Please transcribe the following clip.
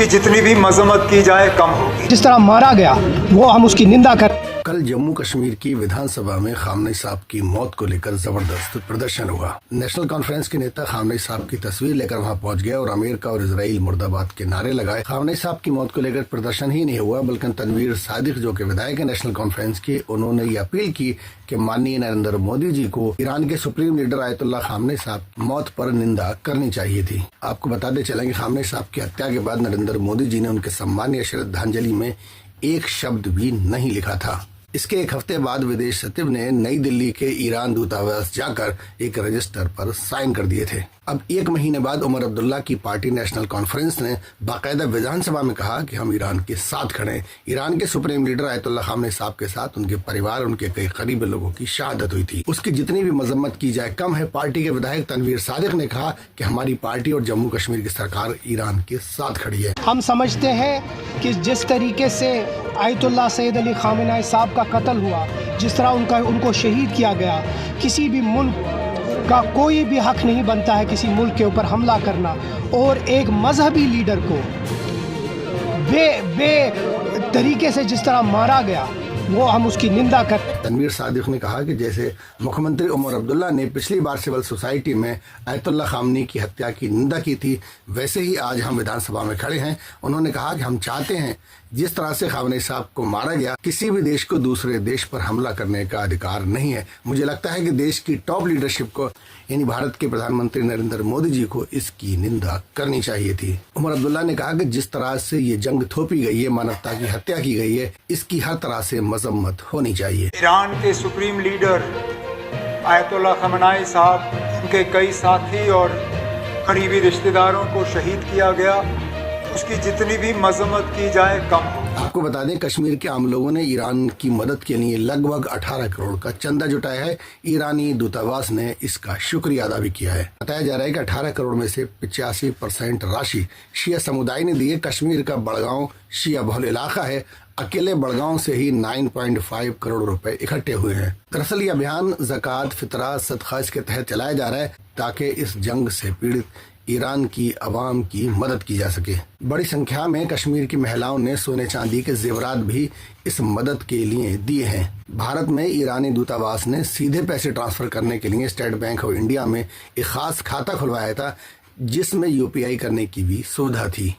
उसकी जितनी भी मजम्मत की जाए कम होगी। जिस तरह मारा गया वो हम उसकी निंदा कर। कल जम्मू कश्मीर की विधानसभा में खामनेई साहब की मौत को लेकर जबरदस्त प्रदर्शन हुआ। नेशनल कॉन्फ्रेंस के नेता खामनेई साहब की तस्वीर लेकर वहां पहुंच गए और अमेरिका और इजराइल मुर्दाबाद के नारे लगाए। खामनेई साहब की मौत को लेकर प्रदर्शन ही नहीं हुआ, बल्कि तनवीर सादिक जो के विधायक है नेशनल कॉन्फ्रेंस के, उन्होंने ये अपील की कि माननीय नरेंद्र मोदी जी को ईरान के सुप्रीम लीडर आयतुल्ला खामनेई साहब मौत पर निंदा करनी चाहिए थी। आपको बताते चलें कि खामनेई साहब की हत्या के बाद नरेंद्र मोदी जी ने उनके सम्मान या श्रद्धांजलि में एक शब्द भी नहीं लिखा था। इसके एक हफ्ते बाद विदेश सचिव ने नई दिल्ली के ईरान दूतावास जाकर एक रजिस्टर पर साइन कर दिए थे। अब एक महीने बाद उमर अब्दुल्ला की पार्टी नेशनल कॉन्फ्रेंस ने बाकायदा विधानसभा में कहा कि हम ईरान के साथ खड़े हैं। ईरान के सुप्रीम लीडर आयतुल्ला खामनेई साहब के साथ उनके परिवार, उनके कई करीबी लोगों की शहादत हुई थी। उसकी जितनी भी मजम्मत की जाए कम है। पार्टी के विधायक तनवीर सादिक ने कहा कि हमारी पार्टी और जम्मू कश्मीर की सरकार ईरान के साथ खड़ी है। हम समझते हैं कि जिस तरीके से आयतुल्ला सैयद अली खामेनी साहब का कत्ल हुआ, जिस तरह उनको शहीद किया गया, किसी भी मुल्क का कोई भी हक नहीं बनता है किसी मुल्क के ऊपर हमला करना, और एक मजहबी लीडर को बे तरीके से जिस तरह मारा गया वो हम उसकी निंदा कर। तनवीर सादिक ने कहा कि जैसे मुख्यमंत्री उमर अब्दुल्ला ने पिछली बार सिविल सोसाइटी में आयतुल्ला खामनेई की हत्या की निंदा की थी, वैसे ही आज हम विधानसभा में खड़े हैं। उन्होंने कहा कि हम चाहते हैं जिस तरह से खामनेई साहब को मारा गया, किसी भी देश को दूसरे देश पर हमला करने का अधिकार नहीं है। मुझे लगता है कि देश की टॉप लीडरशिप को, यानी भारत के प्रधानमंत्री नरेंद्र मोदी जी को इसकी निंदा करनी चाहिए थी। उमर अब्दुल्ला ने कहा कि जिस तरह से ये जंग थोपी गई है, मानवता की हत्या की गई है, इसकी हर तरह से मजम्मत होनी चाहिए। ईरान के सुप्रीम लीडर आयतुल्ला खामेनी साहब, उनके कई साथी और करीबी रिश्तेदारों को शहीद किया गया, उसकी जितनी भी मजम्मत की जाए कम हो। आपको बता दें, कश्मीर के आम लोगों ने ईरान की मदद के लिए लगभग 18 करोड़ का चंदा जुटाया है। ईरानी दूतावास ने इसका शुक्रिया अदा भी किया है। बताया जा रहा है कि 18 करोड़ में से 85% राशि शिया समुदाय ने दी है। कश्मीर का बड़गांव शिया बहुल इलाका है। अकेले बड़गांव से ही 9.5 करोड़ रुपए इकट्ठे हुए हैं। दरअसल ये अभियान ज़कात, फितरा, सदका इसके तहत चलाया जा रहा है ताकि इस जंग से पीड़ित ईरान की आवाम की मदद की जा सके। बड़ी संख्या में कश्मीर की महिलाओं ने सोने चांदी के जेवरात भी इस मदद के लिए दिए हैं। भारत में ईरानी दूतावास ने सीधे पैसे ट्रांसफर करने के लिए स्टेट बैंक ऑफ इंडिया में एक खास खाता खुलवाया था, जिसमें UPI करने की भी सुविधा थी।